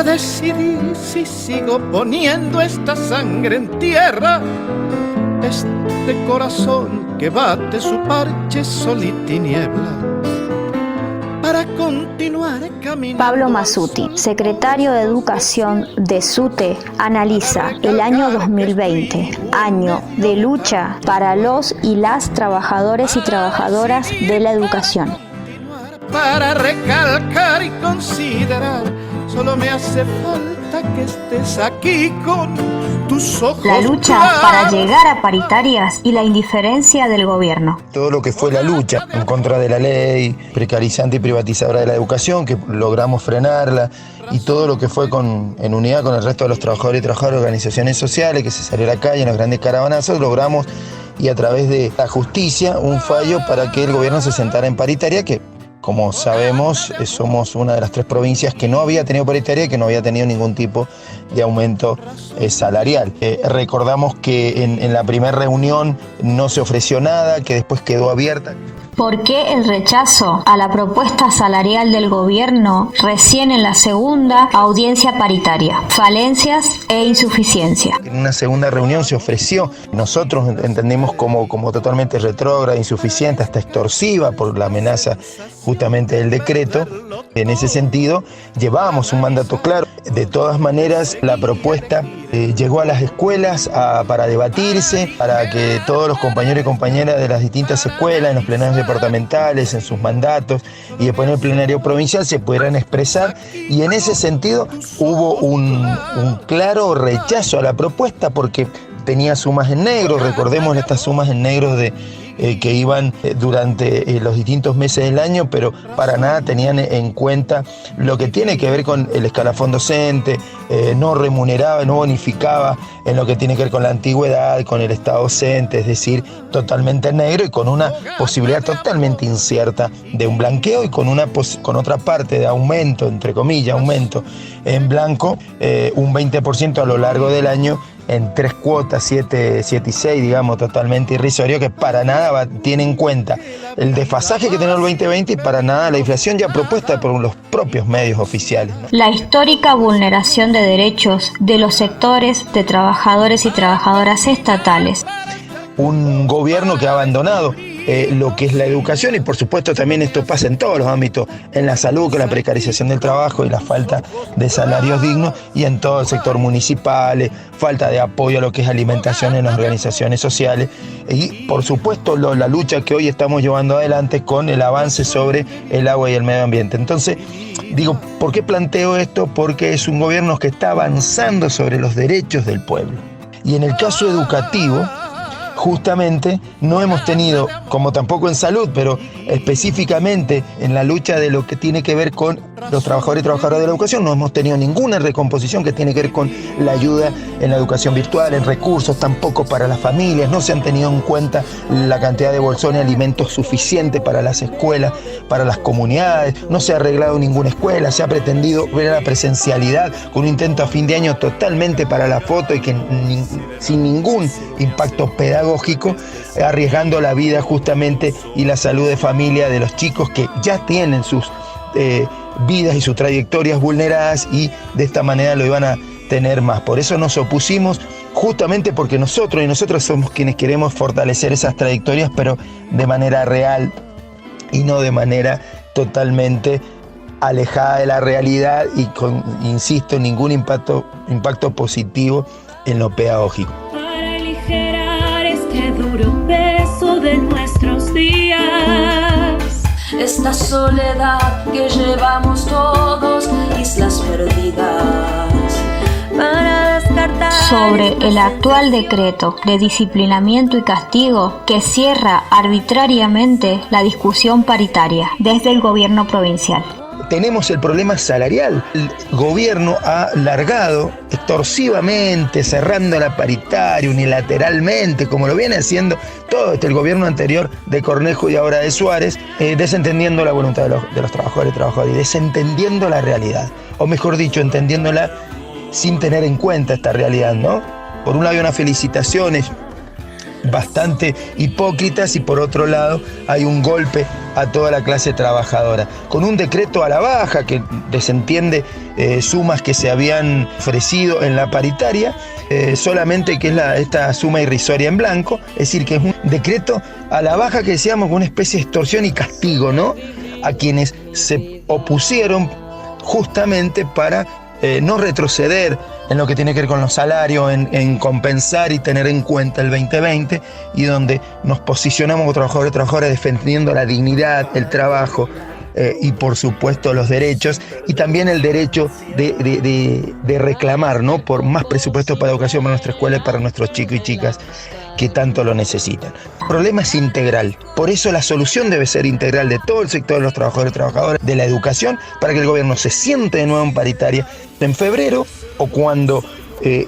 para decidir si sigo poniendo esta sangre en tierra, este corazón que bate su parche sol y tiniebla, para continuar caminando. Pablo Mazzuti, secretario de Educación de SUTE, analiza el año 2020, año de lucha para los y las trabajadores y trabajadoras de la educación. Para recalcar y considerar, solo me hace falta que estés aquí con tus ojos. La lucha para llegar a paritarias y la indiferencia del gobierno. Todo lo que fue la lucha en contra de la ley precarizante y privatizadora de la educación, que logramos frenarla, y todo lo que fue en unidad con el resto de los trabajadores y trabajadoras de organizaciones sociales, que se salió a la calle en los grandes caravanazos, logramos, y a través de la justicia, un fallo para que el gobierno se sentara en paritaria, que como sabemos, somos una de las 3 provincias que no había tenido paritaria y que no había tenido ningún tipo de aumento salarial. Recordamos que en la primera reunión no se ofreció nada, que después quedó abierta. ¿Por qué el rechazo a la propuesta salarial del gobierno recién en la segunda audiencia paritaria? Falencias e insuficiencia. En una segunda reunión se ofreció, nosotros entendemos como totalmente retrógrada, insuficiente, hasta extorsiva por la amenaza justamente del decreto. En ese sentido, llevábamos un mandato claro. De todas maneras, la propuesta llegó a las escuelas para debatirse, para que todos los compañeros y compañeras de las distintas escuelas, en los plenarios departamentales, en sus mandatos y después en el plenario provincial se pudieran expresar, y en ese sentido hubo un claro rechazo a la propuesta porque tenía sumas en negro. Recordemos estas sumas en negro que iban durante los distintos meses del año, pero para nada tenían en cuenta lo que tiene que ver con el escalafón docente, no remuneraba, no bonificaba en lo que tiene que ver con la antigüedad, con el estado docente, es decir, totalmente negro y con una posibilidad totalmente incierta de un blanqueo, y con otra parte de aumento, entre comillas, aumento en blanco, un 20% a lo largo del año, en 3 cuotas, 7 y 6, digamos, totalmente irrisorio, que para nada tiene en cuenta el desfasaje que tiene el 2020 y para nada la inflación ya propuesta por los propios medios oficiales, ¿no? La histórica vulneración de derechos de los sectores de trabajadores y trabajadoras estatales. Un gobierno que ha abandonado lo que es la educación, y por supuesto también esto pasa en todos los ámbitos, en la salud con la precarización del trabajo y la falta de salarios dignos, y en todo el sector municipal, falta de apoyo a lo que es alimentación en las organizaciones sociales, y por supuesto la lucha que hoy estamos llevando adelante con el avance sobre el agua y el medio ambiente. Entonces, digo, ¿por qué planteo esto? Porque es un gobierno que está avanzando sobre los derechos del pueblo, y en el caso educativo, justamente no hemos tenido, como tampoco en salud, pero específicamente en la lucha de lo que tiene que ver con los trabajadores y trabajadoras de la educación, no hemos tenido ninguna recomposición que tiene que ver con la ayuda en la educación virtual, en recursos, tampoco para las familias, no se han tenido en cuenta la cantidad de bolsones de alimentos suficiente para las escuelas, para las comunidades, no se ha arreglado ninguna escuela, se ha pretendido ver la presencialidad con un intento a fin de año totalmente para la foto y que sin ningún impacto pedagógico, arriesgando la vida justamente y la salud de familia de los chicos que ya tienen sus vidas y sus trayectorias vulneradas, y de esta manera lo iban a tener más. Por eso nos opusimos, justamente porque nosotros y nosotras somos quienes queremos fortalecer esas trayectorias, pero de manera real y no de manera totalmente alejada de la realidad y con, insisto, ningún impacto positivo en lo pedagógico. Para aligerar este duro peso de nuestros días, esta soledad que llevamos todos, islas perdidas, para descartar sobre el actual decreto de disciplinamiento y castigo que cierra arbitrariamente la discusión paritaria desde el gobierno provincial. Tenemos el problema salarial. El gobierno ha largado extorsivamente, cerrando la paritaria unilateralmente, como lo viene haciendo todo el gobierno anterior de Cornejo y ahora de Suárez, desentendiendo la voluntad de los trabajadores y trabajadoras, y desentendiendo la realidad, o mejor dicho, entendiéndola sin tener en cuenta esta realidad, ¿no? Por un lado hay unas felicitaciones bastante hipócritas, y por otro lado hay un golpe a toda la clase trabajadora, con un decreto a la baja que desentiende sumas que se habían ofrecido en la paritaria, solamente que es esta suma irrisoria en blanco, es decir, que es un decreto a la baja que decíamos con una especie de extorsión y castigo, ¿no?, a quienes se opusieron justamente para no retroceder en lo que tiene que ver con los salarios, en compensar y tener en cuenta el 2020, y donde nos posicionamos como trabajadores y trabajadoras defendiendo la dignidad, el trabajo y por supuesto los derechos, y también el derecho de reclamar, ¿no?, por más presupuesto para educación para nuestra escuela y para nuestros chicos y chicas que tanto lo necesitan. El problema es integral, por eso la solución debe ser integral de todo el sector de los trabajadores y trabajadoras de la educación, para que el gobierno se siente de nuevo en paritaria en febrero, o cuando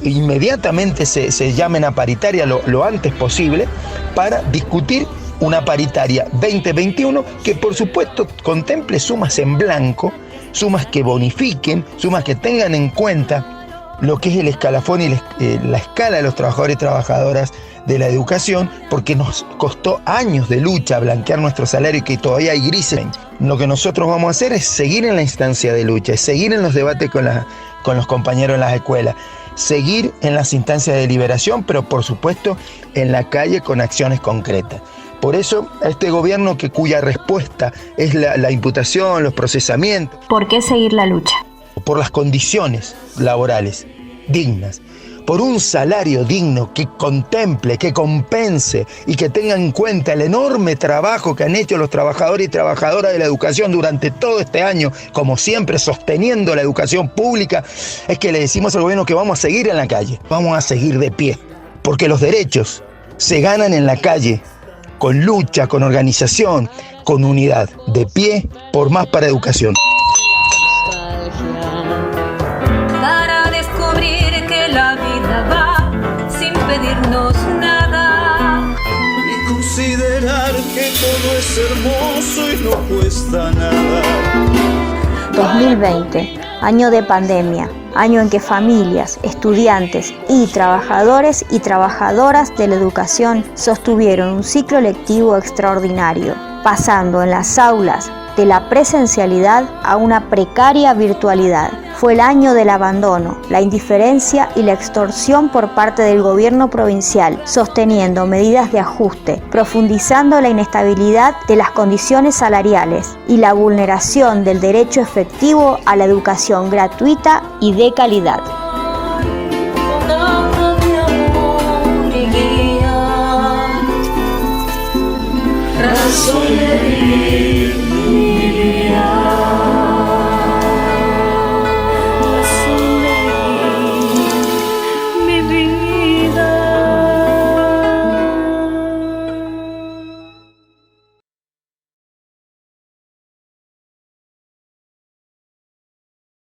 inmediatamente se llamen a paritaria lo antes posible, para discutir una paritaria 2021 que por supuesto contemple sumas en blanco, sumas que bonifiquen, sumas que tengan en cuenta lo que es el escalafón y la escala de los trabajadores y trabajadoras de la educación, porque nos costó años de lucha blanquear nuestro salario y que todavía hay grises. Lo que nosotros vamos a hacer es seguir en la instancia de lucha, es seguir en los debates con los compañeros en las escuelas, seguir en las instancias de deliberación, pero por supuesto en la calle con acciones concretas. Por eso, a este gobierno cuya respuesta es la imputación, los procesamientos. ¿Por qué seguir la lucha? Por las condiciones laborales dignas, por un salario digno que contemple, que compense y que tenga en cuenta el enorme trabajo que han hecho los trabajadores y trabajadoras de la educación durante todo este año, como siempre sosteniendo la educación pública. Es que le decimos al gobierno que vamos a seguir en la calle, vamos a seguir de pie, porque los derechos se ganan en la calle, con lucha, con organización, con unidad, de pie por más para educación. Para descubrir que la vida va sin pedirnos nada y considerar que todo es hermoso y no cuesta nada. 2020, año de pandemia, año en que familias, estudiantes y trabajadores y trabajadoras de la educación sostuvieron un ciclo lectivo extraordinario, pasando en las aulas de la presencialidad a una precaria virtualidad. Fue el año del abandono, la indiferencia y la extorsión por parte del gobierno provincial, sosteniendo medidas de ajuste, profundizando la inestabilidad de las condiciones salariales y la vulneración del derecho efectivo a la educación gratuita y de calidad. Razón de vivir.